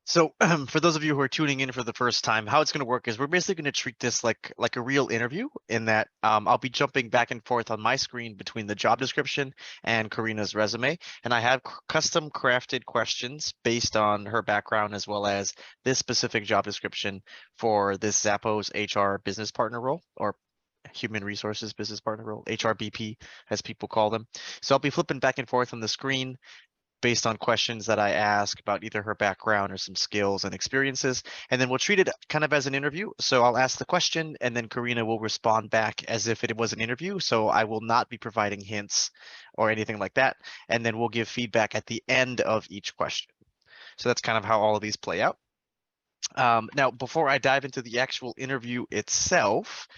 So for those of you who are tuning in for the first time, how it's going to work is we're basically going to treat this like a real interview in that I'll be jumping back and forth on my screen between the job description and Karina's resume. And I have custom crafted questions based on her background as well as this specific job description for this Zappos HR business partner role or human resources business partner role, HRBP as people call them. So I'll be flipping back and forth on the screen based on questions that I ask about either her background or some skills and experiences. And then we'll treat it kind of as an interview. So I'll ask the question and then Karina will respond back as if it was an interview. So I will not be providing hints or anything like that. And then we'll give feedback at the end of each question. So that's kind of how all of these play out. Now, before I dive into the actual interview itself,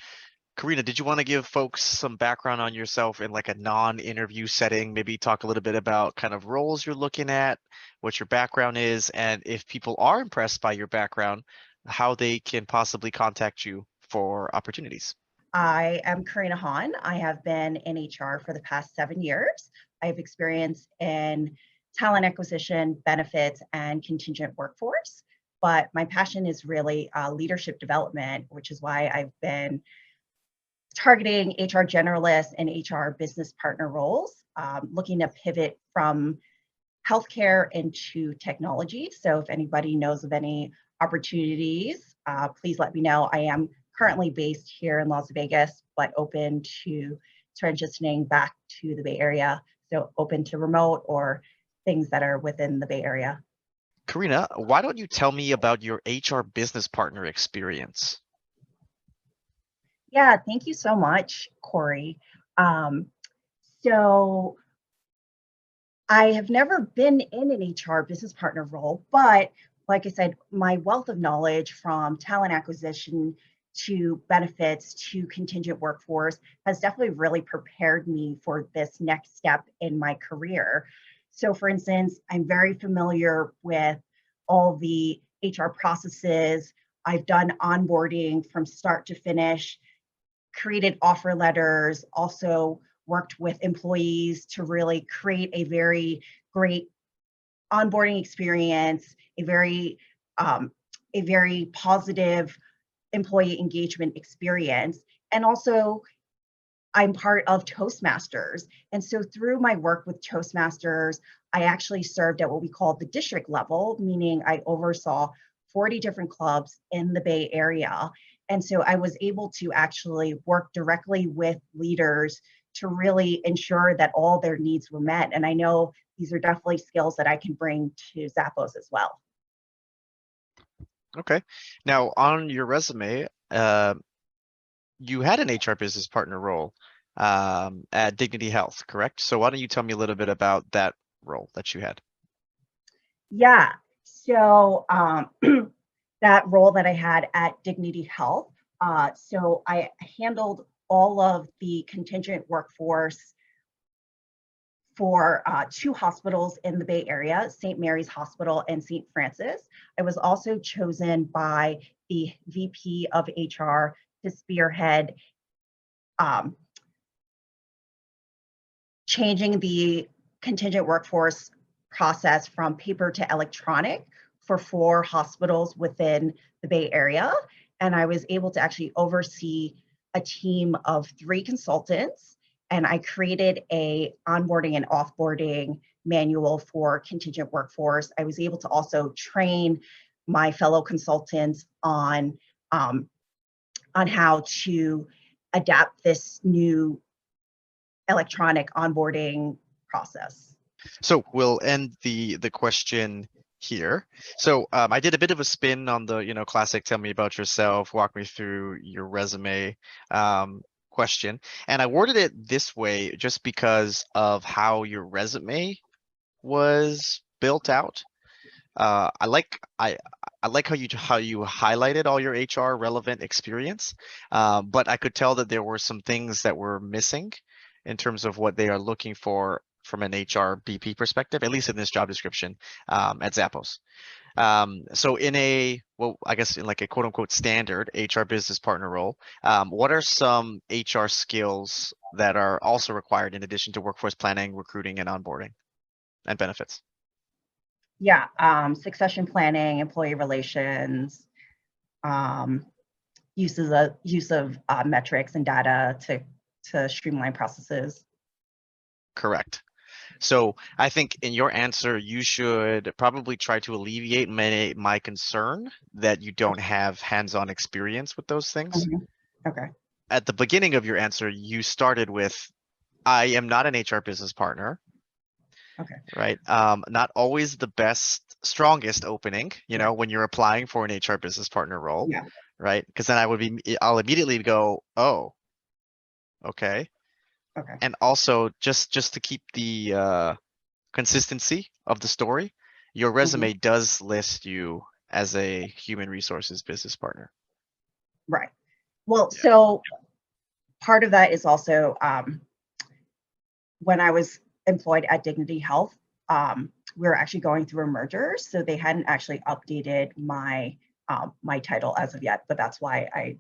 Karina, did you want to give folks some background on yourself in like a non-interview setting? Maybe talk a little bit about kind of roles you're looking at, what your background is, and if people are impressed by your background, how they can possibly contact you for opportunities. I am Karina Hahn. I have been in HR for the past 7 years. I have experience in talent acquisition, benefits, and contingent workforce. But my passion is really leadership development, which is why I've been targeting HR generalists and HR business partner roles, looking to pivot from healthcare into technology. So if anybody knows of any opportunities, please let me know. I am currently based here in Las Vegas, but open to transitioning back to the Bay Area. So open to remote or things that are within the Bay Area. Karina, why don't you tell me about your HR business partner experience? Yeah, thank you so much, Corey. Um, so I have never been in an HR business partner role, but like I said, my wealth of knowledge from talent acquisition to benefits to contingent workforce has definitely really prepared me for this next step in my career. So, for instance, I'm very familiar with all the HR processes. I've done onboarding from start to finish, created offer letters, also worked with employees to really create a very great onboarding experience, um, a very positive employee engagement experience. And also, I'm part of Toastmasters. And so through my work with Toastmasters, I actually served at what we call the district level, meaning I oversaw 40 different clubs in the Bay Area. And so I was able to actually work directly with leaders to really ensure that all their needs were met. And I know these are definitely skills that I can bring to Zappos as well. Okay. Now, on your resume, you had an HR business partner role at Dignity Health, correct? So why don't you tell me a little bit about that role that you had? Yeah. So that role that I had at Dignity Health, so I handled all of the contingent workforce for two hospitals in the Bay Area, St. Mary's Hospital and St. Francis. I was also chosen by the VP of HR to spearhead um, changing the contingent workforce process from paper to electronic for 4 hospitals within the Bay Area. And I was able to actually oversee a team of 3 consultants, and I created a onboarding and offboarding manual for contingent workforce. I was able to also train my fellow consultants on how to adapt this new electronic onboarding process. So we'll end the question here. So I did a bit of a spin on the classic tell me about yourself, walk me through your resume question, and I worded it this way just because of how your resume was built out. I like how you highlighted all your HR relevant experience, but I could tell that there were some things that were missing in terms of what they are looking for from an HRBP perspective, at least in this job description at Zappos. So well, I guess in like a quote unquote standard HR business partner role, what are some HR skills that are also required in addition to workforce planning, recruiting, and onboarding and benefits? Yeah, succession planning, employee relations, use of metrics and data to streamline processes. Correct. So I think in your answer, you should probably try to alleviate my concern that you don't have hands-on experience with those things. Mhm. Okay. At the beginning of your answer, you started with, I am not an HR business partner, Okay. right? Not always the best, strongest opening, Right. when you're applying for an HR business partner role, Yeah. right? Because then I'll immediately go, oh, okay. Okay. And also just to keep the consistency of the story, your Mhm. resume does list you as a human resources business partner. Right. Well, Yeah. so part of that is also when I was employed at Dignity Health, we were actually going through a merger, so they hadn't actually updated my title as of yet. But that's why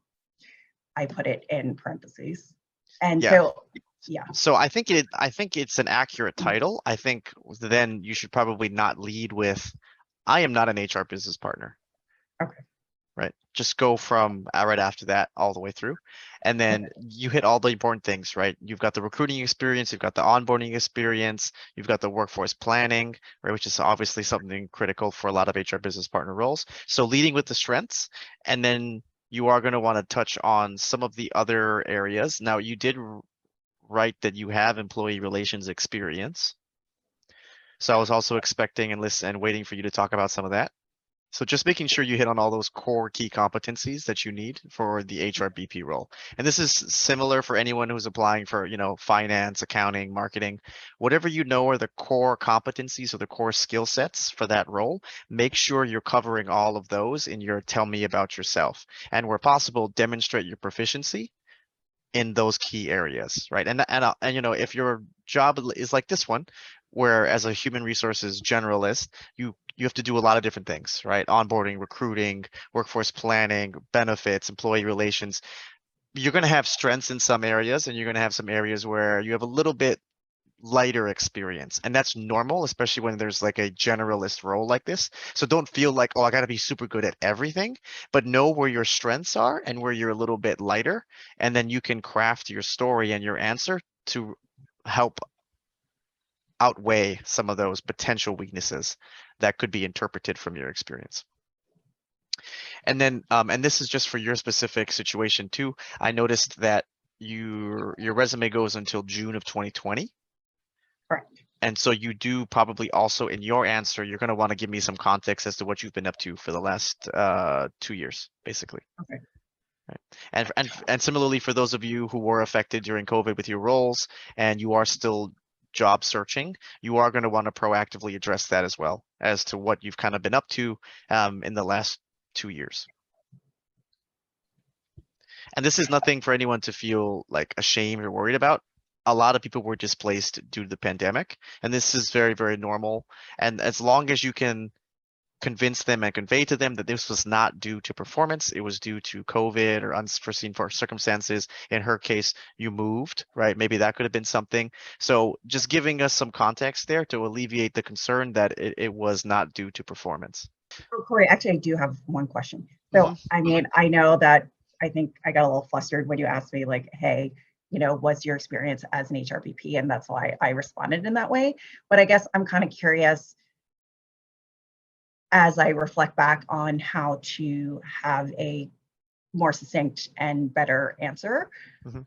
I put it in parentheses. And Yeah. so, yeah. So I think it's an accurate title. I think then you should probably not lead with, I am not an HR business partner, Okay. right? Just go from right after that all the way through. And then Okay. you hit all the important things, right? You've got the recruiting experience, you've got the onboarding experience, you've got the workforce planning, right? Which is obviously something critical for a lot of HR business partner roles. So leading with the strengths, and then you are going to want to touch on some of the other areas. Now, you did write that you have employee relations experience. So I was also expecting and waiting for you to talk about some of that. So just making sure you hit on all those core key competencies that you need for the HRBP role. And this is similar for anyone who's applying for, finance, accounting, marketing, whatever you know are the core competencies or the core skill sets for that role. Make sure you're covering all of those in your tell me about yourself. And where possible, demonstrate your proficiency in those key areas, right? And if your job is like this one, where as a human resources generalist, you have to do a lot of different things, right? Onboarding, recruiting, workforce planning, benefits, employee relations. You're going to have strengths in some areas, and you're going to have some areas where you have a little bit lighter experience, and that's normal, especially when there's like a generalist role like this. So don't feel like, oh, I got to be super good at everything, but know where your strengths are and where you're a little bit lighter, and then you can craft your story and your answer to help outweigh some of those potential weaknesses that could be interpreted from your experience. And then and this is just for your specific situation too. I noticed that your resume goes until June of 2020. Correct. And so you do probably also in your answer, you're going to want to give me some context as to what you've been up to for the last 2 years, basically. Okay. Right. And similarly, for those of you who were affected during COVID with your roles and you are still job searching, you are going to want to proactively address that as well as to what you've kind of been up to in the last 2 years. And this is nothing for anyone to feel like ashamed or worried about. A lot of people were displaced due to the pandemic, and this is very, very normal. And as long as you can convince them and convey to them that this was not due to performance, it was due to COVID or unforeseen circumstances. In her case, you moved, right? Maybe that could have been something. So just giving us some context there to alleviate the concern that it was not due to performance. Oh, Corey, actually, I do have one question. So, Mhm. I mean, I know that I think I got a little flustered when you asked me, like, hey, what's your experience as an HRBP? And that's why I responded in that way. But I guess I'm kind of curious as I reflect back on how to have a more succinct and better answer. Mhm.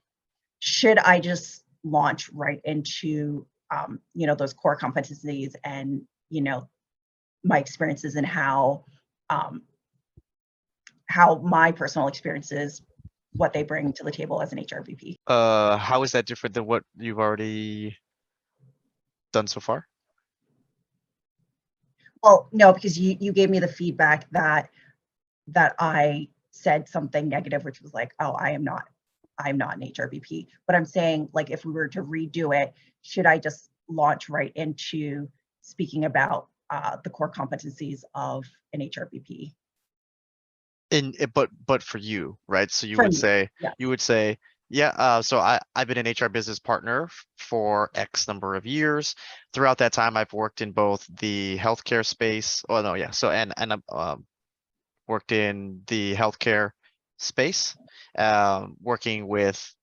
Should I just launch right into, those core competencies and, my experiences and um, how my personal experiences, what they bring to the table as an HRBP. How is that different than what you've already done so far? Well, no, because you gave me the feedback that I said something negative, which was like, oh, I'm not an HRBP. But I'm saying, like, if we were to redo it, should I just launch right into speaking about the core competencies of an HRBP? But for you, right? So For me, yeah. you would say Yeah, so I've been an HR business partner for X number of years. Throughout that time, I've worked in both the healthcare space. Oh no, yeah. So and worked in the healthcare space, working with,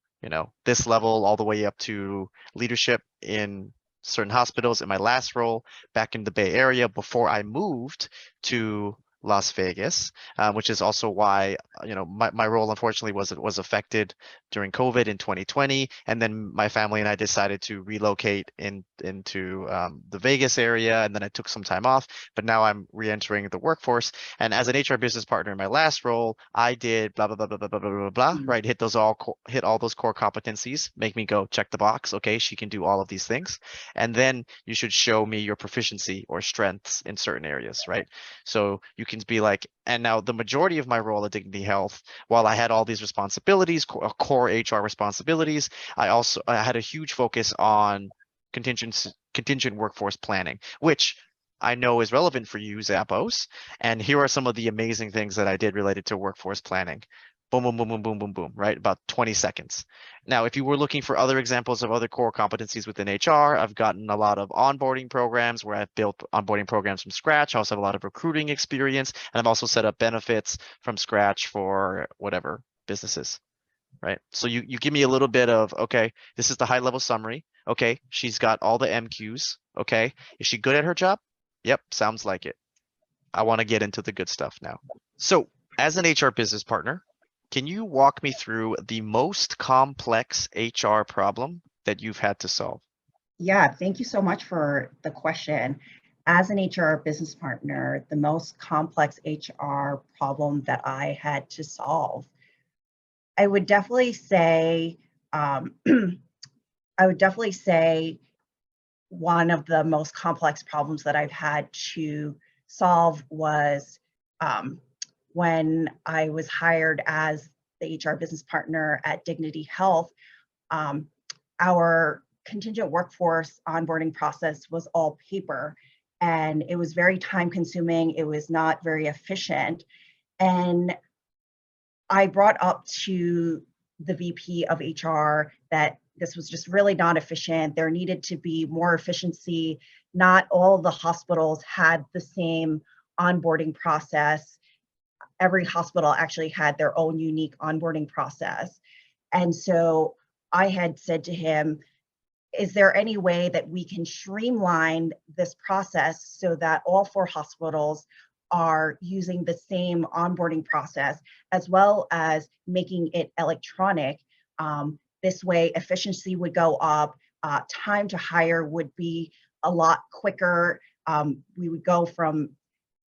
this level all the way up to leadership in certain hospitals in my last role back in the Bay Area before I moved to Las Vegas, which is also why, my role unfortunately was affected during COVID in 2020. And then my family and I decided to relocate into the Vegas area. And then I took some time off, but now I'm re-entering the workforce. And as an HR business partner in my last role, I did blah blah blah blah blah blah blah blah blah. Mm. Right, hit all those core competencies, make me go check the box. Okay, she can do all of these things, and then you should show me your proficiency or strengths in certain areas. Right, so you can be like, and now the majority of my role at Dignity Health, while I had all these responsibilities, core HR responsibilities, I had a huge focus on contingent workforce planning, which I know is relevant for you, Zappos. And here are some of the amazing things that I did related to workforce planning. Boom, boom, boom, boom, boom, boom, boom, right? About 20 seconds. Now, if you were looking for other examples of other core competencies within HR, I've gotten a lot of onboarding programs where I've built onboarding programs from scratch. I also have a lot of recruiting experience, and I've also set up benefits from scratch for whatever businesses, right? So you give me a little bit of, okay, this is the high level summary. Okay, she's got all the MQs. Okay, is she good at her job? Yep, sounds like it. I want to get into the good stuff now. So, as an HR business partner, can you walk me through the most complex HR problem that you've had to solve? Yeah, thank you so much for the question. As an HR business partner, the most complex HR problem that I had to solve, I would definitely say, um, I would definitely say one of the most complex problems that I've had to solve was um, when I was hired as the HR business partner at Dignity Health. Um, our contingent workforce onboarding process was all paper, and it was very time consuming. It was not very efficient. And I brought up to the VP of HR that this was just really not efficient. There needed to be more efficiency. Not all the hospitals had the same onboarding process. Every hospital actually had their own unique onboarding process. And so I had said to him, is there any way that we can streamline this process so that all four hospitals are using the same onboarding process as well as making it electronic? This way, efficiency would go up, time to hire would be a lot quicker. We would go from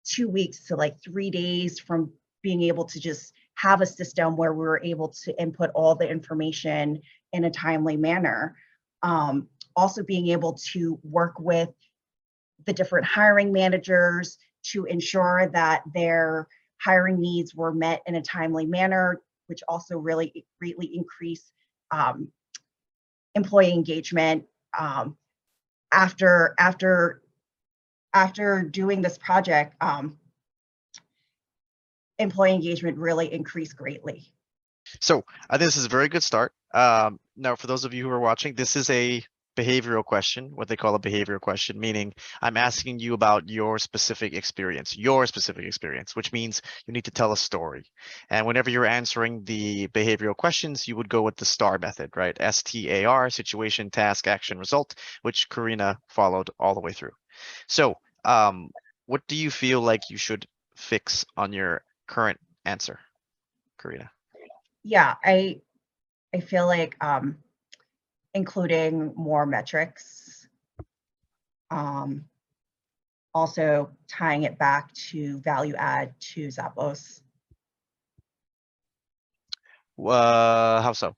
2 weeks to like 3 days from being able to just have a system where we were able to input all the information in a timely manner. Also being able to work with the different hiring managers to ensure that their hiring needs were met in a timely manner, which also really greatly increased um, employee engagement. Um, after after after doing this project, employee engagement really increased greatly. So, I think this is a very good start. Now, for those of you who are watching, this is a behavioral question, what they call a behavioral question, meaning I'm asking you about your specific experience, which means you need to tell a story. And whenever you're answering the behavioral questions, you would go with the STAR method, right? STAR, situation, task, action, result, which Karina followed all the way through. So, what do you feel like you should fix on your current answer, Karina? Yeah, I feel like including more metrics, um, also tying it back to value add to Zappos. How so?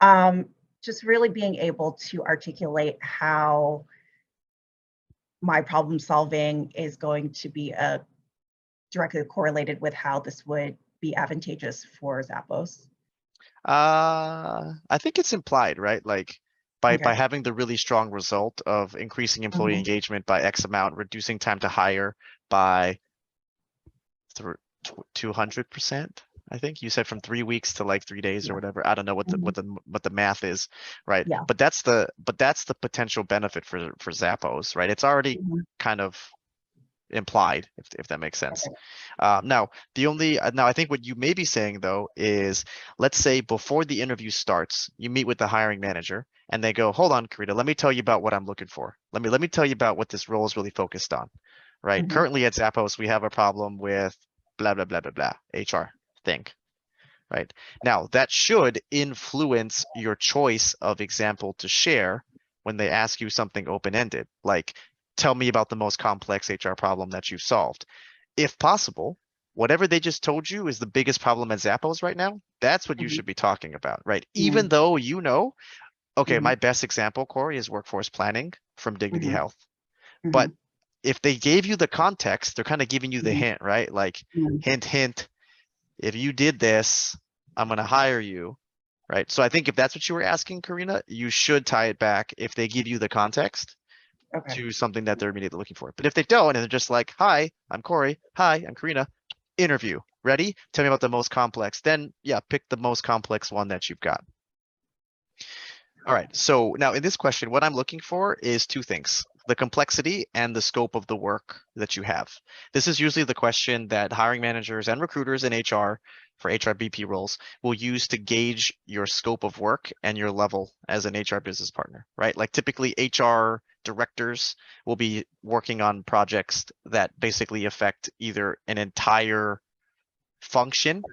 Um, just really being able to articulate how my problem solving is going to be directly correlated with how this would be advantageous for Zappos. I think it's implied, right? Like by Okay. having the really strong result of increasing employee Mhm. engagement by X amount, reducing time to hire by 200%. I think you said from 3 weeks to like 3 days or Yeah. whatever. I don't know what Mhm. the math is, right? Yeah. But that's the potential benefit for Zappos, right? It's already Mhm. kind of implied, if that makes sense. Okay. Now, now I think what you may be saying though is, let's say before the interview starts, you meet with the hiring manager and they go, "Hold on, Karina, let me tell you about what I'm looking for. Let me tell you about what this role is really focused on." Right? Mhm. Currently at Zappos, we have a problem with blah blah blah blah blah HR thing. Right? Now, that should influence your choice of example to share when they ask you something open-ended, like, tell me about the most complex HR problem that you've solved. If possible, whatever they just told you is the biggest problem at Zappos right now, that's what you Mhm. should be talking about, right? Even Mhm. though you know, okay, Mhm. my best example, Corey, is workforce planning from Dignity Mhm. Health. But Mhm. if they gave you the context, they're kind of giving you the Mhm. hint, right? Like, Mhm. hint, hint, if you did this, I'm going to hire you, right? So I think if that's what you were asking, Karina, you should tie it back if they give you the context Okay. to something that they're immediately looking for. But if they don't, and they're just like, "Hi, I'm Corey. Hi, I'm Karina. Interview. Ready? Tell me about the most complex." Then yeah, pick the most complex one that you've got. All right. So now in this question, what I'm looking for is two things: the complexity and the scope of the work that you have. This is usually the question that hiring managers and recruiters in HR for HRBP roles will use to gauge your scope of work and your level as an HR business partner, right? Like typically HR directors will be working on projects that basically affect either an entire function,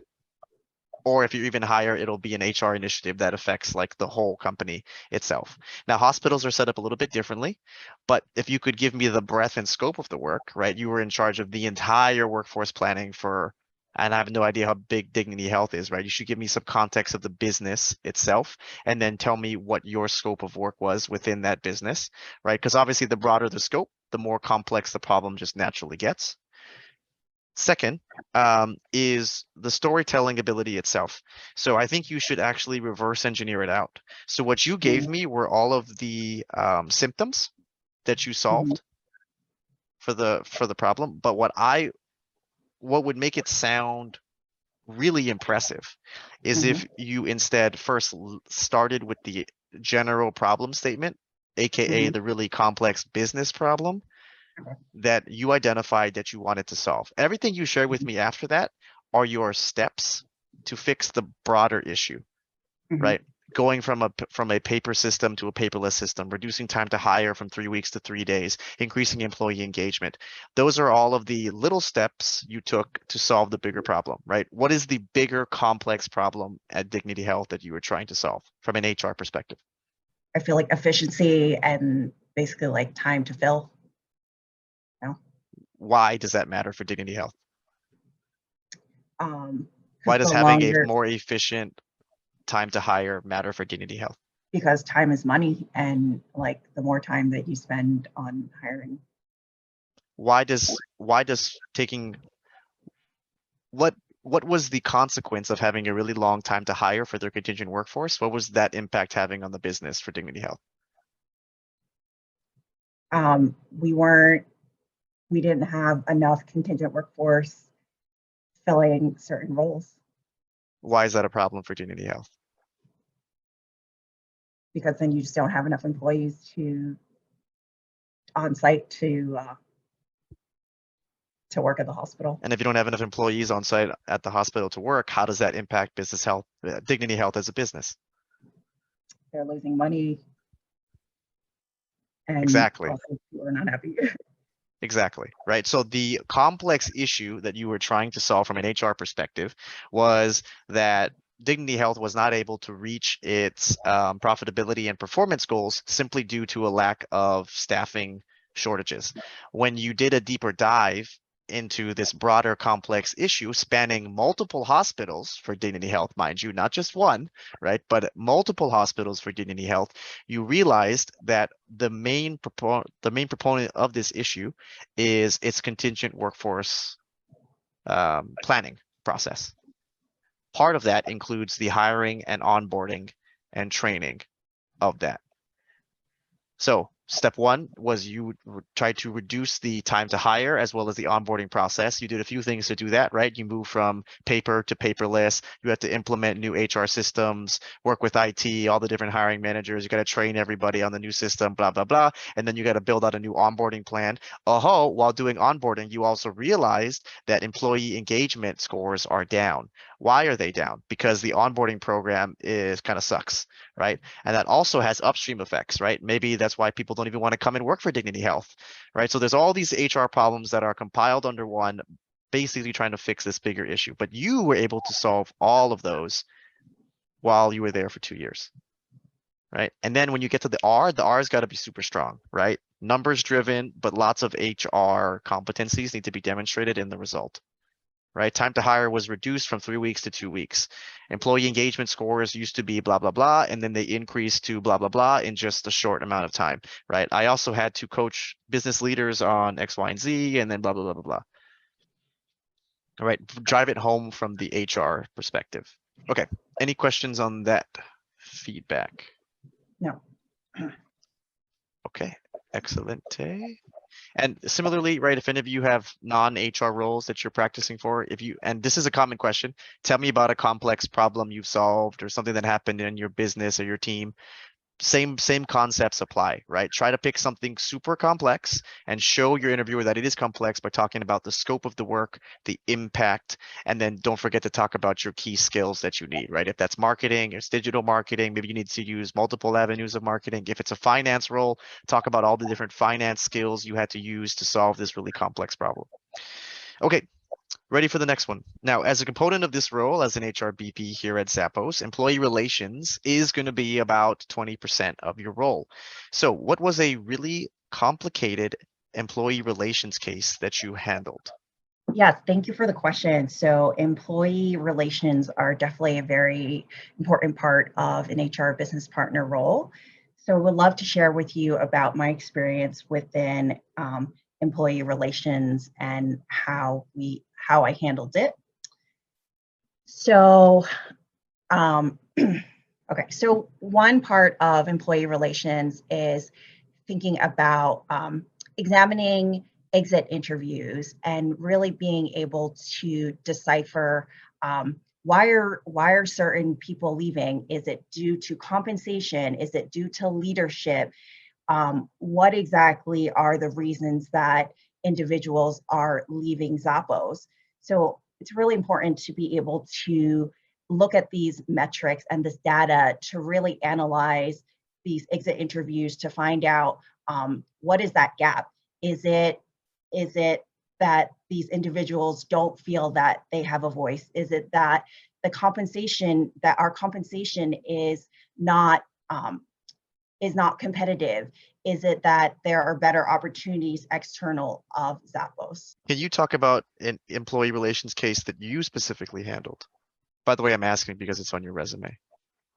or if you're even higher, it'll be an HR initiative that affects like the whole company itself. Now, hospitals are set up a little bit differently, but if you could give me the breadth and scope of the work, right? You were in charge of the entire workforce planning for, and I have no idea how big Dignity Health is, right? You should give me some context of the business itself and then tell me what your scope of work was within that business, right? Because obviously, the broader the scope, the more complex the problem just naturally gets. Second, is the storytelling ability itself. So I think you should actually reverse engineer it out. So what you gave Mhm. me were all of the symptoms that you Mhm. solved for the problem, but what would make it sound really impressive is Mhm. if you instead first started with the general problem statement, aka Mhm. the really complex business problem Okay. that you identified that you wanted to solve. Everything you share with Mhm. me after that are your steps to fix the broader issue, Mhm. right? Going from a paper system to a paperless system, reducing time to hire from 3 weeks to 3 days, increasing employee engagement. Those are all of the little steps you took to solve the bigger problem, right? What is the bigger complex problem at Dignity Health that you were trying to solve from an HR perspective? I feel like efficiency and basically like time to fill. You Why does that matter for Dignity Health? Why because does the having a longer, more efficient time to hire matter for Dignity Health? because time is money, and like the more time that you spend on hiring. Why does taking what what was the consequence of having a really long time to hire for their contingent workforce? What was that impact having on the business for Dignity Health? We weren't, we didn't have enough contingent workforce filling certain roles Why is that a problem for Dignity Health? because then you just don't have enough employees to on site to work at the hospital. And if you don't have enough employees on site at the hospital to work, how does that impact business health, Dignity Health as a business? They're losing money, and Exactly. also people are not happy. Exactly. Right. So the complex issue that you were trying to solve from an HR perspective was that Dignity Health was not able to reach its profitability and performance goals simply due to a lack of staffing shortages. When you did a deeper dive into this broader complex issue spanning multiple hospitals for Dignity Health, mind you, not just one, right, but multiple hospitals for Dignity Health, you realized that the main proponent of this issue is its contingent workforce planning process. Part of that includes the hiring and onboarding and training of that. So Step one was you tried to reduce the time to hire as well as the onboarding process. You did a few things to do that, right? You moved from paper to paperless. You had to implement new HR systems, work with IT, all the different hiring managers. You got to train everybody on the new system, blah, blah, blah. And then you got to build out a new onboarding plan. While doing onboarding, you also realized that employee engagement scores are down. Why are they down? Because the onboarding program is kind of sucks, right? And that also has upstream effects, right? Maybe that's why people don't even want to come and work for Dignity Health, right? So there's all these HR problems that are compiled under one, basically trying to fix this bigger issue. But you were able to solve all of those while you were there for 2 years, right? And then when you get to the R's got to be super strong, right? Numbers driven, but lots of HR competencies need to be demonstrated in the result. Right? Time to hire was reduced from 3 weeks to 2 weeks. Employee engagement scores used to be blah, blah, blah, and then they increased to blah, blah, blah in just a short amount of time, right? I also had to coach business leaders on X, Y, and Z, and then blah, blah, blah, blah, blah. All right, drive it home from the HR perspective. Okay, any questions on that feedback? No. Okay, excellent. And similarly, right, if any of you have non-HR roles that you're practicing for, and this is a common question, tell me about a complex problem you've solved or something that happened in your business or your team. Same concepts apply, right? Try to pick something super complex and show your interviewer that it is complex by talking about the scope of the work, the impact, and then don't forget to talk about your key skills that you need, right? If that's marketing, it's digital marketing, maybe you need to use multiple avenues of marketing. If it's a finance role, talk about all the different finance skills you had to use to solve this really complex problem. Okay, ready for the next one. Now, as a component of this role as an HRBP here at Zappos, employee relations is going to be about 20% of your role. So what was a really complicated employee relations case that you handled? Yes, thank you for the question. So employee relations are definitely a very important part of an HR business partner role. So would love to share with you about my experience within employee relations and how I handled it. So okay, so one part of employee relations is thinking about examining exit interviews and really being able to decipher why are certain people leaving? Is it due to compensation? Is it due to leadership? What exactly are the reasons that individuals are leaving Zappos? So it's really important to be able to look at these metrics and this data to really analyze these exit interviews to find out what is that gap? Is it that these individuals don't feel that they have a voice? Is it that our compensation is not competitive? Is it that there are better opportunities external of Zappos? Can you talk about an employee relations case that you specifically handled? By the way, I'm asking because it's on your resume.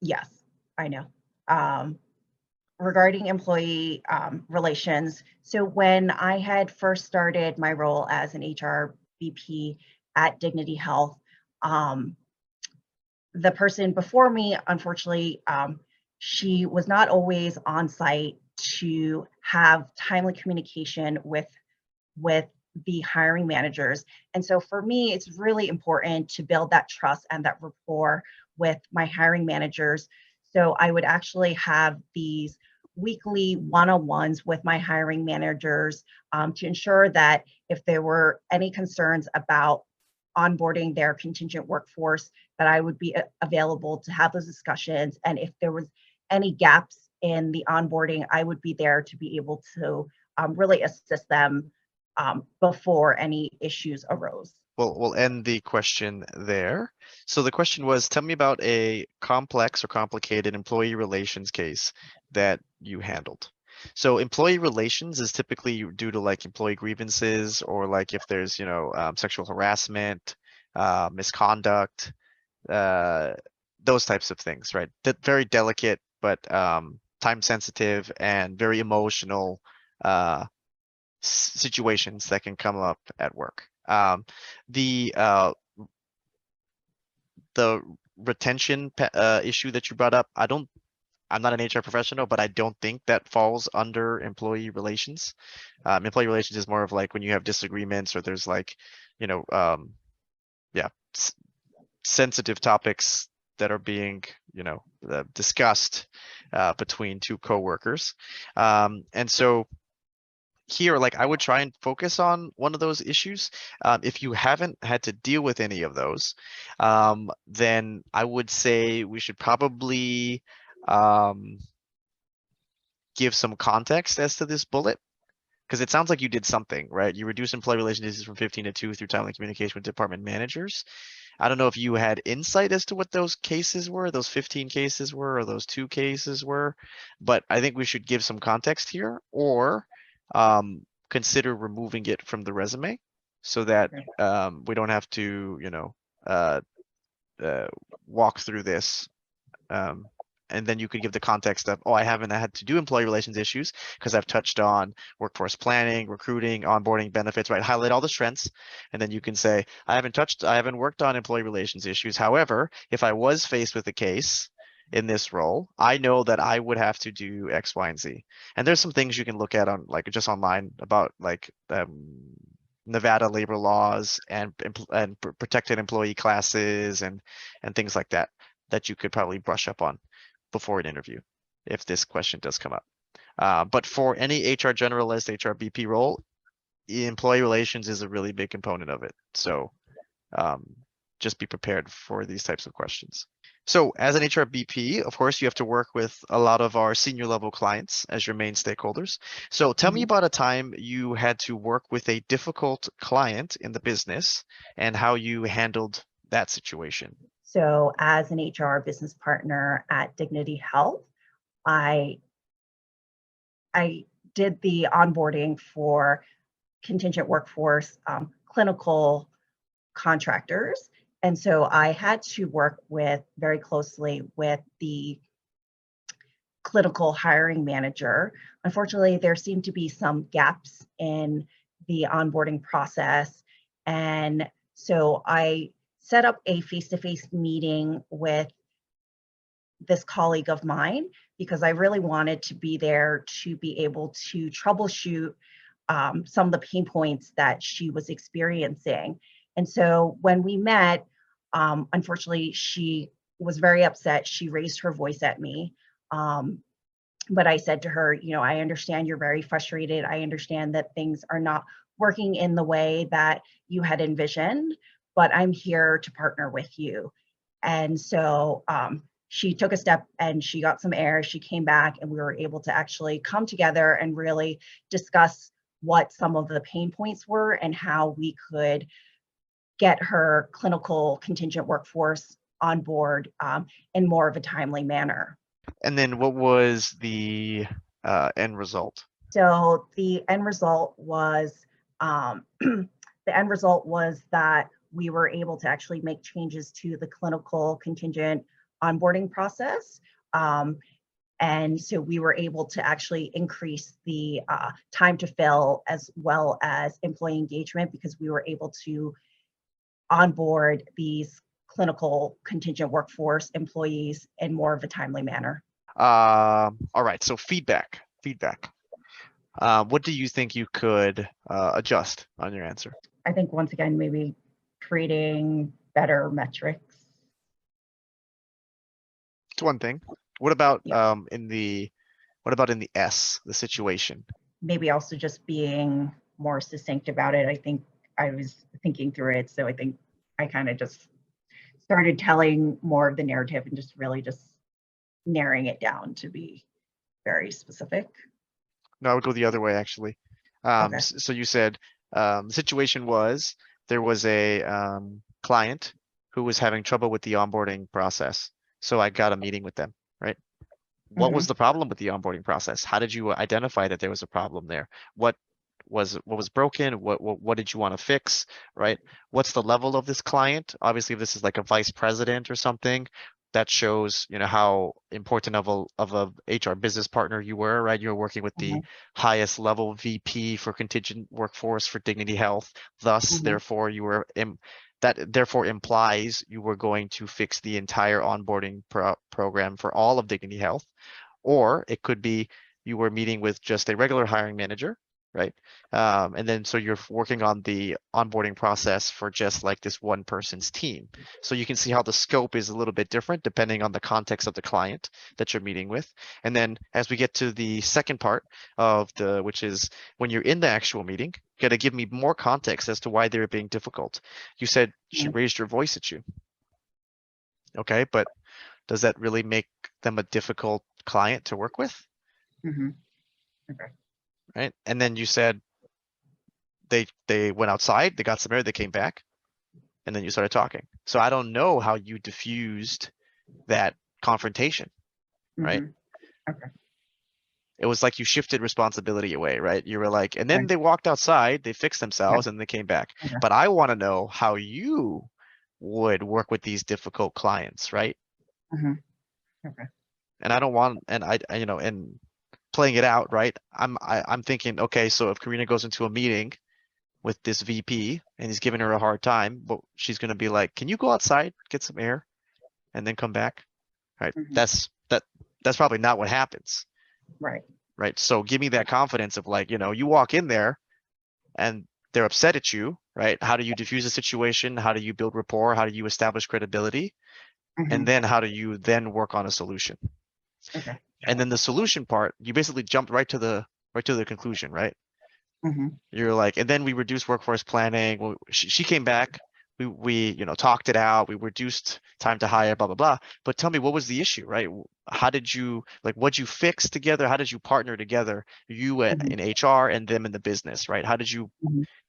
Yes, I know. Regarding employee relations, so when I had first started my role as an HRBP at Dignity Health, the person before me, unfortunately, she was not always on site to have timely communication with the hiring managers. And so for me, it's really important to build that trust and that rapport with my hiring managers. So I would actually have these weekly one-on-ones with my hiring managers to ensure that if there were any concerns about onboarding their contingent workforce, that I would be available to have those discussions. And if there was any gaps in the onboarding, I would be there to be able to really assist them before any issues arose. Well, we'll end the question there. So the question was, tell me about a complex or complicated employee relations case that you handled. So employee relations is typically due to like employee grievances or like if there's, sexual harassment, misconduct, those types of things, right? That very delicate, but time sensitive and very emotional situations that can come up at work. The retention issue that you brought up, I don't I'm not an HR professional, but I don't think that falls under employee relations. Employee relations is more of like when you have disagreements or there's like, you know, yeah, sensitive topics that are being, discussed between two coworkers. And so here, like I would try and focus on one of those issues. If you haven't had to deal with any of those, then I would say we should probably um, give some context as to this bullet. Because it sounds like you did something, right? You reduced employee relations from 15 to 2 through timely communication with department managers. I don't know if you had insight as to what those cases were, those 15 cases were, or those 2 cases were, but I think we should give some context here, or consider removing it from the resume so that we don't have to, uh, walk through this. And then you could give the context of, oh, I haven't had to do employee relations issues because I've touched on workforce planning, recruiting, onboarding, benefits, right? Highlight all the strengths. And then you can say, I haven't worked on employee relations issues. However, if I was faced with a case in this role, I know that I would have to do X, Y, and Z. And there's some things you can look at on like just online about like Nevada labor laws and protected employee classes and things like that that you could probably brush up on before an interview if this question does come up. But for any HR generalist, HRBP role, employee relations is a really big component of it. So just be prepared for these types of questions. So as an HRBP, of course, you have to work with a lot of our senior level clients as your main stakeholders. So tell me about a time you had to work with a difficult client in the business and how you handled that situation. So as an HR business partner at Dignity Health, I did the onboarding for contingent workforce clinical contractors. And so I had to work very closely with the clinical hiring manager. Unfortunately, there seemed to be some gaps in the onboarding process. And so I set up a face-to-face meeting with this colleague of mine because I really wanted to be there to be able to troubleshoot some of the pain points that she was experiencing. And so when we met, unfortunately, she was very upset. She raised her voice at me. But I said to her, I understand you're very frustrated. I understand that things are not working in the way that you had envisioned, but I'm here to partner with you. And so she took a step and she got some air. She came back and we were able to actually come together and really discuss what some of the pain points were and how we could get her clinical contingent workforce on board in more of a timely manner. And then what was the end result? So the end result was that we were able to actually make changes to the clinical contingent onboarding process. And so we were able to actually increase the time to fill as well as employee engagement because we were able to onboard these clinical contingent workforce employees in more of a timely manner. All right, so feedback. What do you think you could adjust on your answer? I think once again, maybe creating better metrics. It's one thing. What about in the S, the situation? Maybe also just being more succinct about it. I think I was thinking through it, so I think I kind of just started telling more of the narrative and just really just narrowing it down to be very specific. No, I would go the other way actually. Okay. So you said the situation was there was a client who was having trouble with the onboarding process. So I got a meeting with them, right? What was the problem with the onboarding process? How did you identify that there was a problem there? What was broken? What did you want to fix, right? What's the level of this client? Obviously, if this is like a vice president or something, that shows, how important of a HR business partner you were, right? You were working with the highest level VP for contingent workforce for Dignity Health. Thus, therefore, that therefore implies you were going to fix the entire onboarding program for all of Dignity Health. Or it could be you were meeting with just a regular hiring manager, right? And then so you're working on the onboarding process for just like this one person's team. So you can see how the scope is a little bit different depending on the context of the client that you're meeting with. And then as we get to the second part which is when you're in the actual meeting, you got to give me more context as to why they're being difficult. You said she raised her voice at you. Okay, but does that really make them a difficult client to work with? Okay. Right. And then you said they went outside, they got some air, they came back, and then you started talking. So I don't know how you diffused that confrontation, right? Okay. It was like you shifted responsibility away, right? You were like, and then they walked outside, they fixed themselves, and they came back. Okay. But I want to know how you would work with these difficult clients, right? Okay. And I don't want, and and playing it out, right? I'm thinking, okay, so if Karina goes into a meeting with this VP and he's giving her a hard time, but she's gonna be like, "Can you go outside, get some air, and then come back?" Right? That's probably not what happens. Right. Right. So give me that confidence of like, you walk in there and they're upset at you, right? How do you diffuse the situation? How do you build rapport? How do you establish credibility? And then how do you then work on a solution? Okay. And then the solution part, you basically jumped right to the conclusion, right? Mm-hmm. You're like, and then we reduced workforce planning. Well, she came back. We talked it out. We reduced time to hire, blah blah blah. But tell me, what was the issue, right? How did you what'd you fix together? How did you partner together? You in HR and them in the business, right? How did you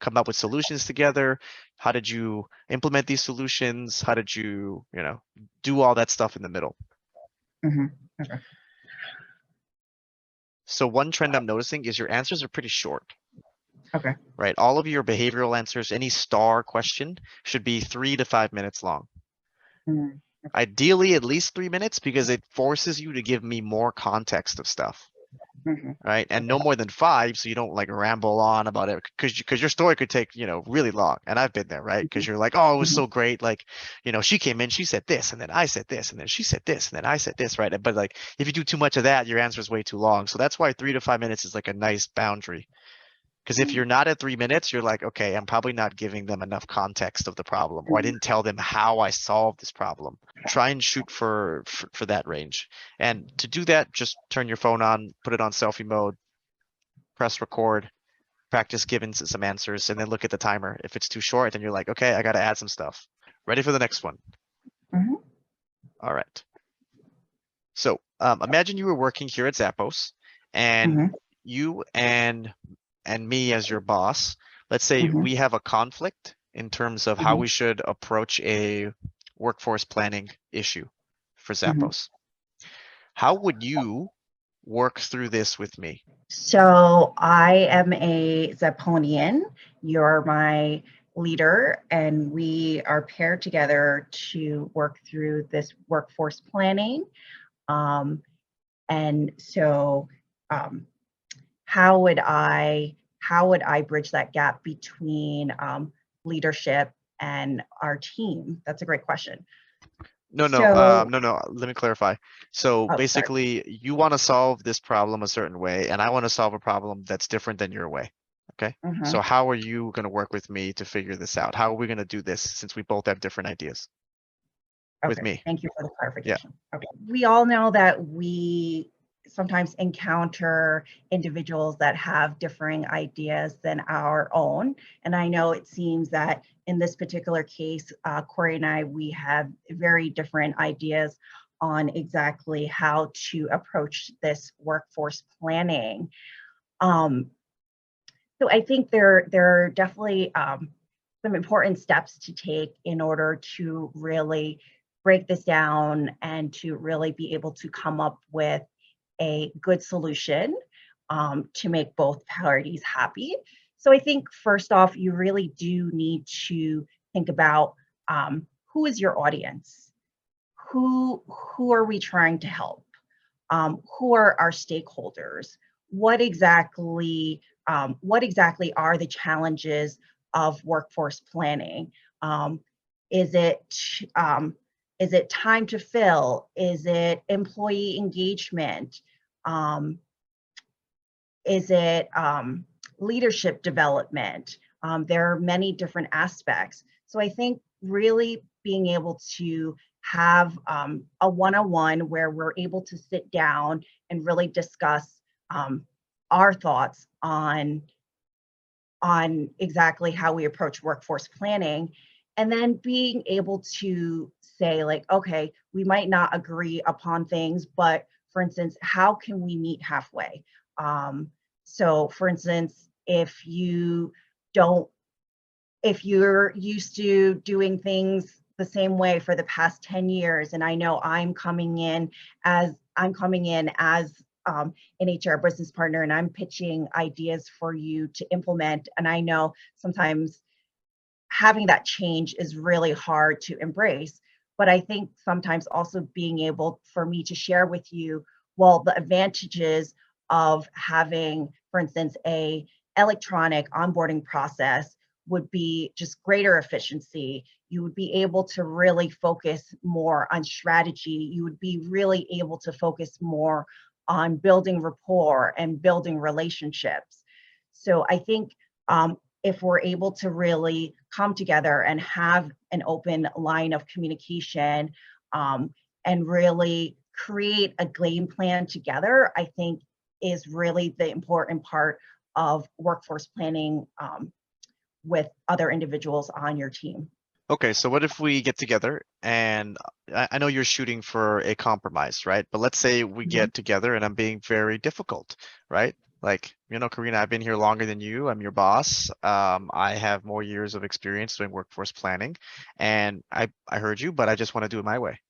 come up with solutions together? How did you implement these solutions? How did you do all that stuff in the middle? Okay. So one trend I'm noticing is your answers are pretty short. Okay. Right. All of your behavioral answers, any star question should be 3 to 5 minutes long. Ideally, at least 3 minutes because it forces you to give me more context of stuff. Right. And no more than 5. So you don't like ramble on about it because your story could take, really long. And I've been there. Right. Because you're like, oh, it was so great. Like, she came in, she said this, and then I said this, and then she said this, and then I said this. Right. But like, if you do too much of that, your answer is way too long. So that's why 3 to 5 minutes is like a nice boundary. Because if you're not at 3 minutes, you're like, okay, I'm probably not giving them enough context of the problem, or I didn't tell them how I solved this problem. Try and shoot for that range. And to do that, just turn your phone on, put it on selfie mode, press record, practice giving some answers, and then look at the timer. If it's too short, then you're like, okay, I got to add some stuff. Ready for the next one? All right. So imagine you were working here at Zappos, and you and me as your boss, let's say we have a conflict in terms of how we should approach a workforce planning issue for Zappos. How would you work through this with me? So I am a Zapponian. You're my leader, and we are paired together to work through this workforce planning. And so how would I bridge that gap between leadership and our team? That's a great question. No. Let me clarify. So basically, you want to solve this problem a certain way, and I want to solve a problem that's different than your way. Okay. So how are you going to work with me to figure this out? How are we going to do this since we both have different ideas? With me. Thank you for the clarification. Yeah. Okay. We all know that we sometimes encounter individuals that have differing ideas than our own. And I know it seems that in this particular case, Corey and I, we have very different ideas on exactly how to approach this workforce planning. So I think there are definitely some important steps to take in order to really break this down and to really be able to come up with a good solution to make both parties happy. So I think first off, you really do need to think about who is your audience? who are we trying to help? Who are our stakeholders? What exactly are the challenges of workforce planning? Um, is it is it time to fill? Is it employee engagement? Um, is it leadership development? There are many different aspects. So I think really being able to have a one-on-one where we're able to sit down and really discuss our thoughts on exactly how we approach workforce planning, and then being able to say like, okay, we might not agree upon things, but for instance, how can we meet halfway? So for instance, don't if you're used to doing things the same way for the past 10 years, and I know I'm coming in as an HR business partner, and I'm pitching ideas for you to implement, and I know sometimes having that change is really hard to embrace. But I think sometimes also being able for me to share with you, well, the advantages of having, for instance, a electronic onboarding process would be just greater efficiency. You would be able to really focus more on strategy. You would be really able to focus more on building rapport and building relationships. So I think if we're able to really come together and have an open line of communication um, and really create a game plan together, I think is really the important part of workforce planning with other individuals on your team. Okay, so what if we get together and I know you're shooting for a compromise, right? But let's say we Mhm. get together and I'm being very difficult, right? Like, Karina, I've been here longer than you. I'm your boss. I have more years of experience doing workforce planning, and I heard you, but I just want to do it my way.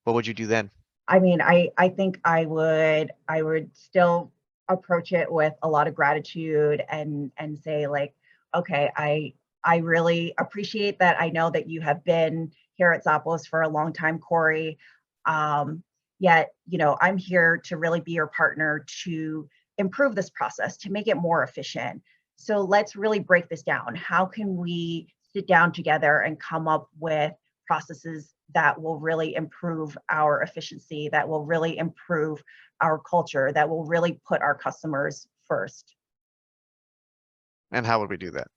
What would you do then? I mean, I think I would still approach it with a lot of gratitude and say like, okay, I really appreciate that. I know that you have been here at Zappos for a long time, Corey. Yet, I'm here to really be your partner to improve this process, to make it more efficient. So let's really break this down. How can we sit down together and come up with processes that will really improve our efficiency, that will really improve our culture, that will really put our customers first? And how would we do that?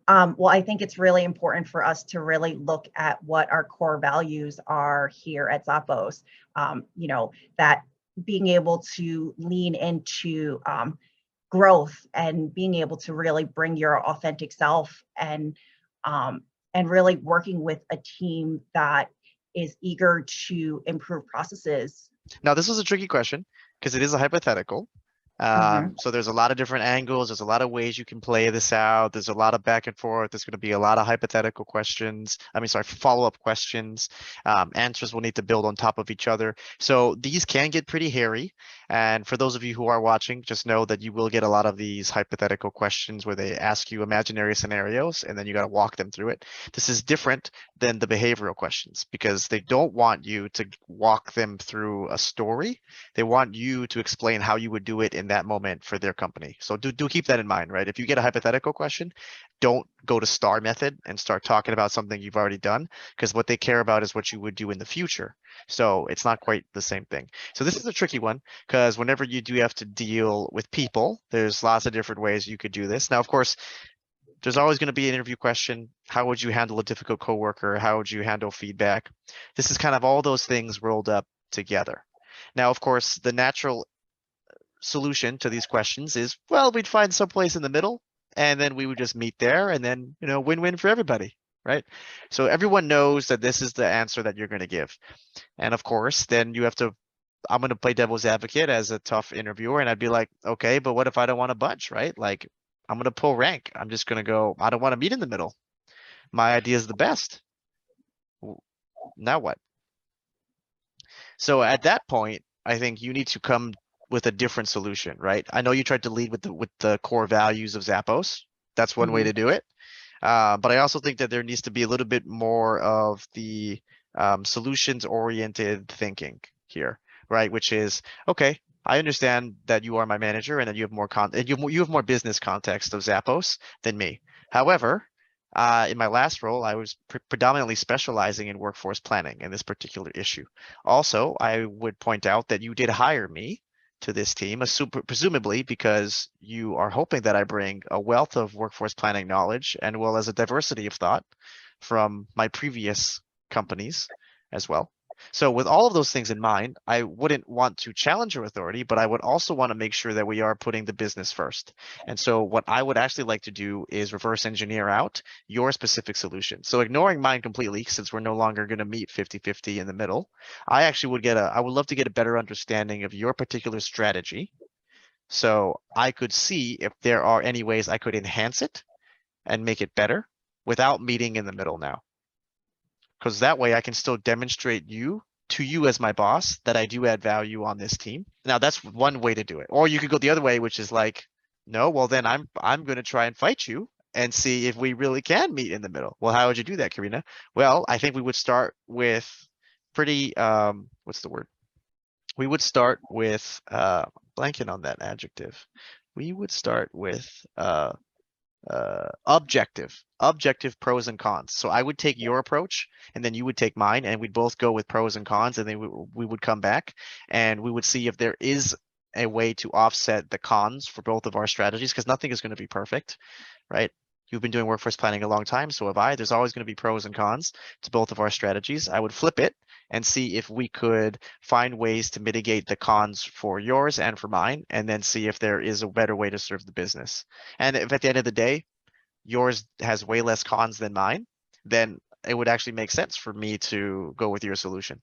Well, I think it's really important for us to really look at what our core values are here at Zappos. That being able to lean into growth and being able to really bring your authentic self um, and really working with a team that is eager to improve processes. Now, this is a tricky question because it is a hypothetical. Mhm. So there's a lot of different angles. There's a lot of ways you can play this out. There's a lot of back and forth. There's going to be a lot of hypothetical questions. I mean, sorry, follow-up questions. Answers will need to build on top of each other. So these can get pretty hairy. And for those of you who are watching, just know that you will get a lot of these hypothetical questions where they ask you imaginary scenarios and then you got to walk them through it. This is different than the behavioral questions because they don't want you to walk them through a story. They want you to explain how you would do it in that moment for their company. So do keep that in mind, right? If you get a hypothetical question, don't go to STAR method and start talking about something you've already done, because what they care about is what you would do in the future. So it's not quite the same thing. So this is a tricky one because whenever you do have to deal with people, there's lots of different ways you could do this. Now, of course, there's always going to be an interview question. How would you handle a difficult coworker? How would you handle feedback? This is kind of all those things rolled up together. Now, of course, the natural solution to these questions is, well, we'd find some place in the middle and then we would just meet there and then, win-win for everybody, right? So everyone knows that this is the answer that you're going to give. And of course, then I'm going to play devil's advocate as a tough interviewer. And I'd be like, okay, but what if I don't want to budge, right? Like, I'm going to pull rank. I'm just going to go, I don't want to meet in the middle. My idea is the best. Now what? So at that point, I think you need to come with a different solution, right? I know you tried to lead with the core values of Zappos. That's one way Mhm. to do it. But I also think that there needs to be a little bit more of the solutions-oriented thinking here, right? Which is, okay, I understand that you are my manager and that you have more and you have more business context of Zappos than me. However, in my last role, I was predominantly specializing in workforce planning in this particular issue. Also, I would point out that you did hire me to this team, presumably because you are hoping that I bring a wealth of workforce planning knowledge and well as a diversity of thought from my previous companies as well. So with all of those things in mind, I wouldn't want to challenge your authority, but I would also want to make sure that we are putting the business first. And so what I would actually like to do is reverse engineer out your specific solution. So ignoring mine completely, since we're no longer going to meet 50-50 in the middle, I would love to get a better understanding of your particular strategy. So I could see if there are any ways I could enhance it and make it better without meeting in the middle now. Because that way I can still demonstrate to you as my boss that I do add value on this team. Now that's one way to do it. Or you could go the other way, which is like, no, well then I'm going to try and fight you and see if we really can meet in the middle. Well, how would you do that, Karina? Well, I think we would start with pretty what's the word? We would start with blanking on that adjective. We would start with objective pros and cons. So I would take your approach and then you would take mine and we'd both go with pros and cons and then we would come back and we would see if there is a way to offset the cons for both of our strategies because nothing is going to be perfect, right? You've been doing workforce planning a long time, so have I. There's always going to be pros and cons to both of our strategies. I would flip it and see if we could find ways to mitigate the cons for yours and for mine, and then see if there is a better way to serve the business. And if at the end of the day, yours has way less cons than mine, then it would actually make sense for me to go with your solution.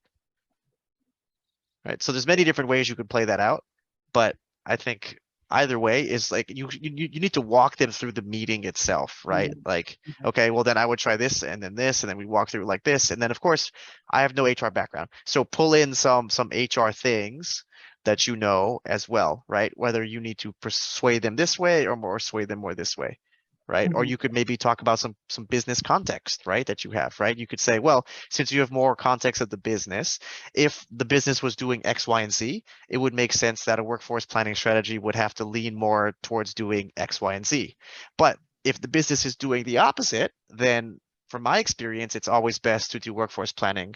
Right. So there's many different ways you could play that out, but I think either way is like you need to walk them through the meeting itself, right? Like, okay, well then I would try this and then we walk through like this. And then of course I have no HR background. So pull in some HR things that you know as well, right? Whether you need to persuade them this way or more sway them more this way. Right. Or you could maybe talk about some business context, right? That you have, right? You could say, well, since you have more context of the business, if the business was doing X, Y, and Z, it would make sense that a workforce planning strategy would have to lean more towards doing X, Y, and Z. But if the business is doing the opposite, then from my experience, it's always best to do workforce planning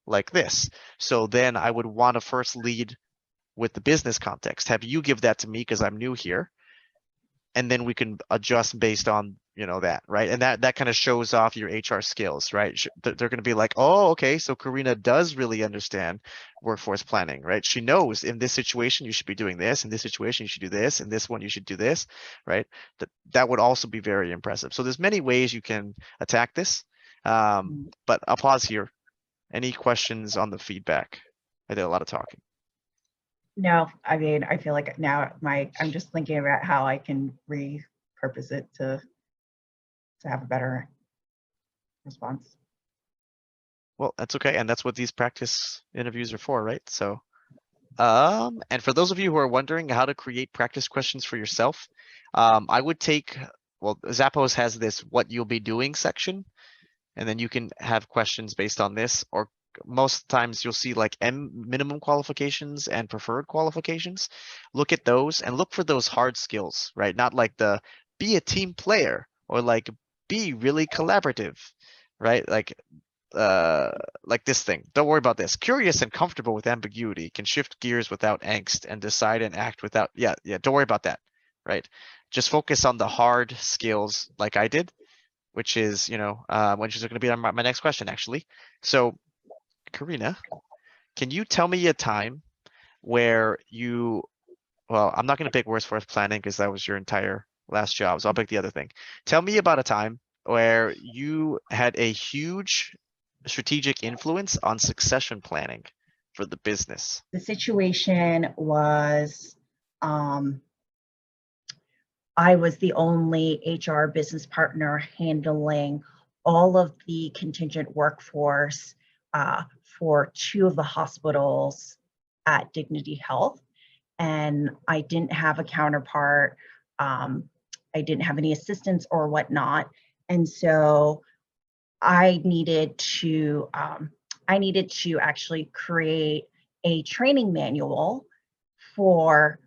like this. So then I would want to first lead with the business context, have you give that to me because I'm new here. And then we can adjust based on that, right? And that kind of shows off your HR skills, right? They're going to be like, oh, okay, so Karina does really understand workforce planning, right? She knows in this situation you should be doing this, in this situation you should do this, in this one you should do this, right? That would also be very impressive. So there's many ways you can attack this, but I'll pause here. Any questions on the feedback? I did a lot of talking. No, I mean, I feel like now I'm just thinking about how I can repurpose it to have a better response. Well, that's okay. And that's what these practice interviews are for, right? So, and for those of you who are wondering how to create practice questions for yourself, I would Zappos has this what you'll be doing section, and then you can have questions based on this, or most times you'll see like minimum qualifications and preferred qualifications. Look at those and look for those hard skills, right? Not like the be a team player or like be really collaborative, right? Like this thing. Don't worry about this. Curious and comfortable with ambiguity, can shift gears without angst and decide and act without. Yeah. Don't worry about that, right? Just focus on the hard skills like I did, which is, which is going to be my next question actually. So Karina, can you tell me a time where I'm not going to pick workforce planning because that was your entire last job. So I'll pick the other thing. Tell me about a time where you had a huge strategic influence on succession planning for the business. The situation was I was the only HR business partner handling all of the contingent workforce for 2 of the hospitals at Dignity Health. And I didn't have a counterpart. I didn't have any assistants or whatnot. And so I needed to actually create a training manual for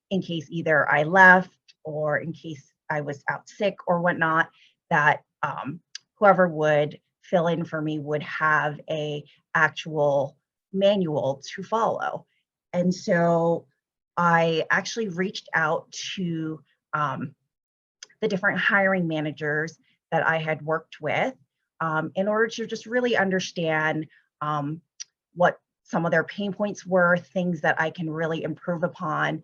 in case either I left or in case I was out sick or whatnot, that whoever would fill in for me would have a actual manual to follow. And so I actually reached out to the different hiring managers that I had worked with in order to just really understand what some of their pain points were, things that I can really improve upon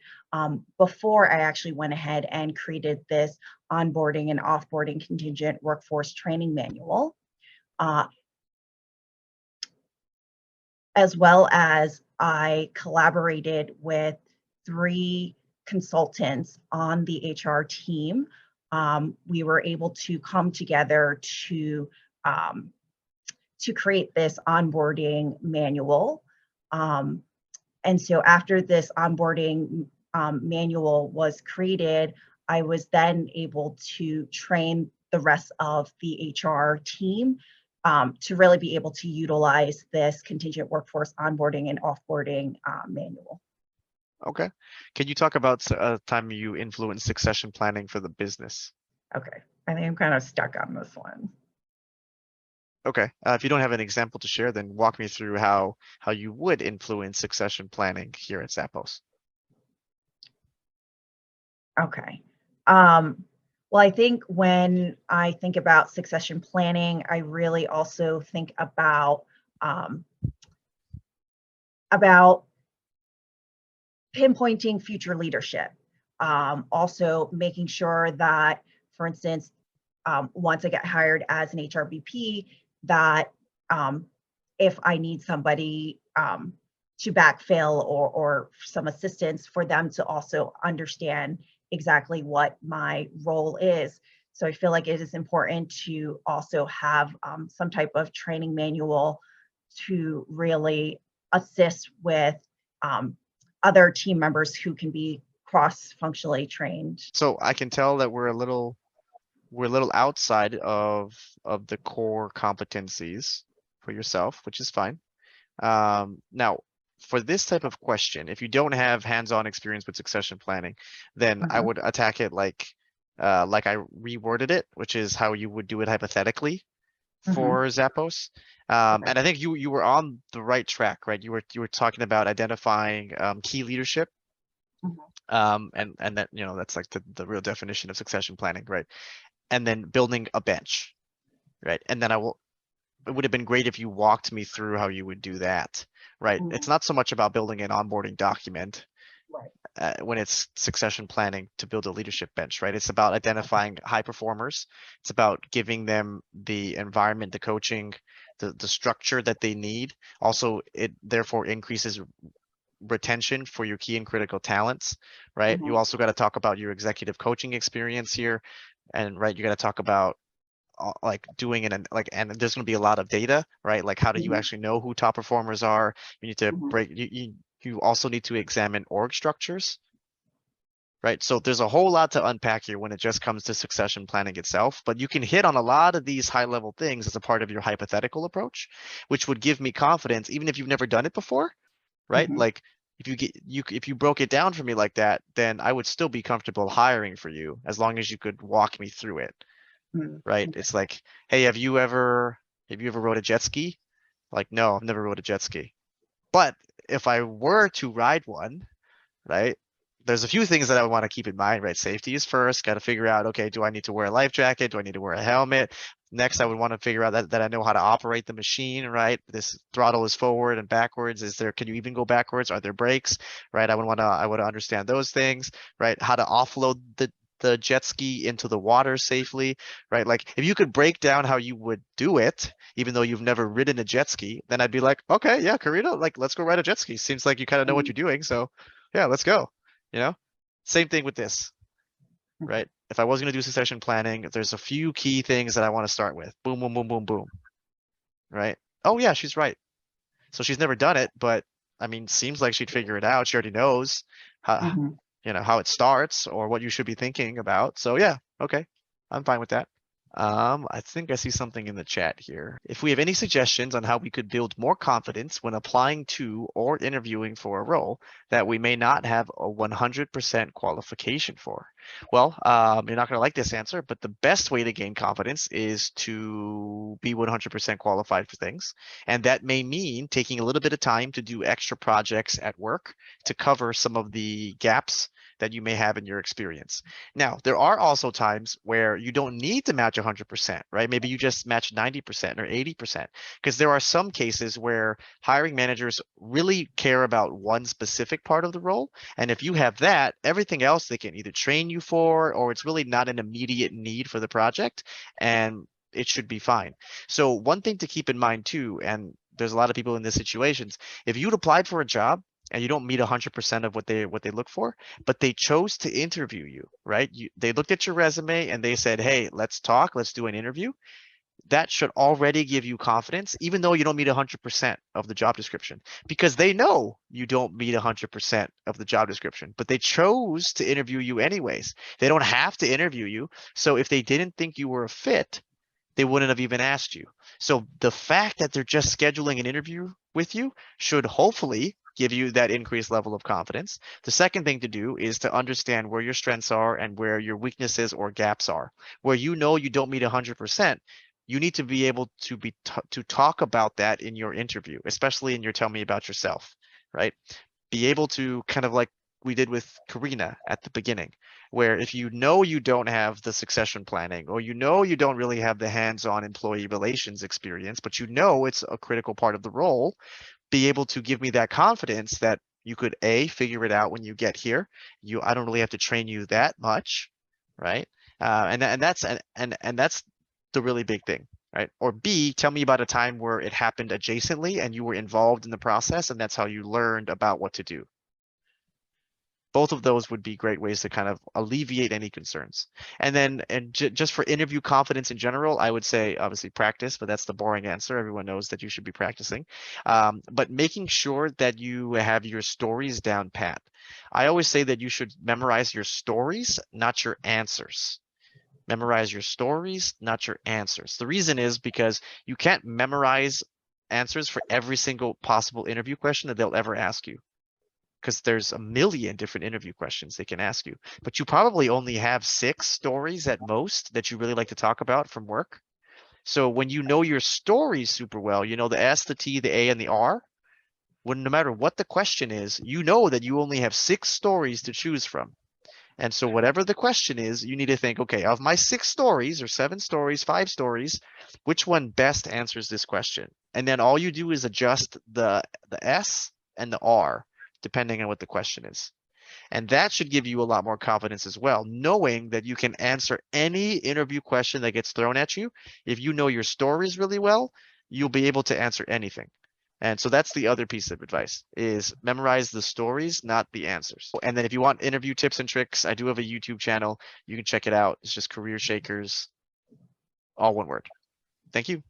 before I actually went ahead and created this onboarding and offboarding contingent workforce training manual. As well as I collaborated with 3 consultants on the HR team. We were able to come together to create this onboarding manual. And so after this onboarding manual was created, I was then able to train the rest of the HR team to really be able to utilize this contingent workforce onboarding and offboarding manual. Okay. Can you talk about a time you influenced succession planning for the business? Okay, I think I'm kind of stuck on this one. Okay. If you don't have an example to share, then walk me through how you would influence succession planning here at Zappos. Okay. Well, I think when I think about succession planning, I really also think about pinpointing future leadership. Also making sure that, for instance, once I get hired as an HRBP, that if I need somebody to backfill or some assistance, for them to also understand exactly what my role is. So I feel like it is important to also have some type of training manual to really assist with other team members who can be cross-functionally trained. So I can tell that we're a little outside of the core competencies for yourself, which is fine. Now, for this type of question, if you don't have hands-on experience with succession planning, then I would attack it like I reworded it, which is how you would do it hypothetically for Zappos. Okay. And I think you were on the right track, right? You were talking about identifying key leadership. And that, that's like the real definition of succession planning, right? And then building a bench, right? And then it would have been great if you walked me through how you would do that, right? It's not so much about building an onboarding document when it's succession planning to build a leadership bench, right? It's about identifying high performers. It's about giving them the environment, the coaching, the structure that they need. Also, it therefore increases retention for your key and critical talents, right? You also got to talk about your executive coaching experience here, and right, you got to talk about like doing it, and there's going to be a lot of data, right? Like how do you actually know who top performers are? You need to break. You also need to examine org structures, right? So there's a whole lot to unpack here when it just comes to succession planning itself, but you can hit on a lot of these high level things as a part of your hypothetical approach, which would give me confidence, even if you've never done it before, right? Like if you broke it down for me like that, then I would still be comfortable hiring for you as long as you could walk me through it, right? It's like, hey, have you ever rode a jet ski? Like, no, I've never rode a jet ski. But if I were to ride one, right, there's a few things that I want to keep in mind, right? Safety is first. Got to figure out, okay, do I need to wear a life jacket? Do I need to wear a helmet? Next, I would want to figure out that I know how to operate the machine, right? This throttle is forward and backwards. Can you even go backwards? Are there brakes, right? I would want to understand those things, right? How to offload the jet ski into the water safely, right? Like if you could break down how you would do it, even though you've never ridden a jet ski, then I'd be like, okay, yeah, Karina, like let's go ride a jet ski. Seems like you kind of know what you're doing. So yeah, let's go. Same thing with this, right? If I was going to do succession planning, there's a few key things that I want to start with. Boom, boom, boom, boom, boom, right? Oh yeah, she's right. So she's never done it, but I mean, seems like she'd figure it out. She already knows how it starts or what you should be thinking about. So yeah, okay, I'm fine with that. I think I see something in the chat here. If we have any suggestions on how we could build more confidence when applying to or interviewing for a role that we may not have a 100% qualification for. Well, you're not going to like this answer, but the best way to gain confidence is to be 100% qualified for things. And that may mean taking a little bit of time to do extra projects at work to cover some of the gaps that you may have in your experience. Now, there are also times where you don't need to match 100%, right? Maybe you just match 90% or 80%, because there are some cases where hiring managers really care about one specific part of the role. And if you have that, everything else they can either train you for, or it's really not an immediate need for the project, and it should be fine. So one thing to keep in mind too, and there's a lot of people in this situations, if you'd applied for a job and you don't meet 100% of what they look for, but they chose to interview you, right? They looked at your resume and they said, hey, let's talk, let's do an interview. That should already give you confidence, even though you don't meet 100% of the job description, because they know you don't meet 100% of the job description, but they chose to interview you anyways. They don't have to interview you. So if they didn't think you were a fit, they wouldn't have even asked you. So the fact that they're just scheduling an interview with you should hopefully give you that increased level of confidence. The second thing to do is to understand where your strengths are and where your weaknesses or gaps are. Where you know you don't meet 100%, you need to be able to to talk about that in your interview, especially in your tell me about yourself, right? Be able to kind of like we did with Karina at the beginning, where if you know you don't have the succession planning, or you know you don't really have the hands-on employee relations experience, but you know it's a critical part of the role, be able to give me that confidence that you could figure it out when you get here. I don't really have to train you that much, right? And that's the really big thing, right? Or B, tell me about a time where it happened adjacently and you were involved in the process, and that's how you learned about what to do. Both of those would be great ways to kind of alleviate any concerns. And then, just for interview confidence in general, I would say obviously practice, but that's the boring answer. Everyone knows that you should be practicing. But making sure that you have your stories down pat. I always say that you should memorize your stories, not your answers. Memorize your stories, not your answers. The reason is because you can't memorize answers for every single possible interview question that they'll ever ask you, because there's a million different interview questions they can ask you, but you probably only have 6 stories at most that you really like to talk about from work. So when you know your stories super well, you know the S, the T, the A, and the R, when no matter what the question is, you know that you only have 6 stories to choose from. And so whatever the question is, you need to think, okay, of my 6 stories or 7 stories, 5 stories, which one best answers this question? And then all you do is adjust the S and the R depending on what the question is. And that should give you a lot more confidence as well, knowing that you can answer any interview question that gets thrown at you. If you know your stories really well, you'll be able to answer anything. And so that's the other piece of advice, is memorize the stories, not the answers. And then if you want interview tips and tricks, I do have a YouTube channel. You can check it out. It's just CareerShakers, all one word. Thank you.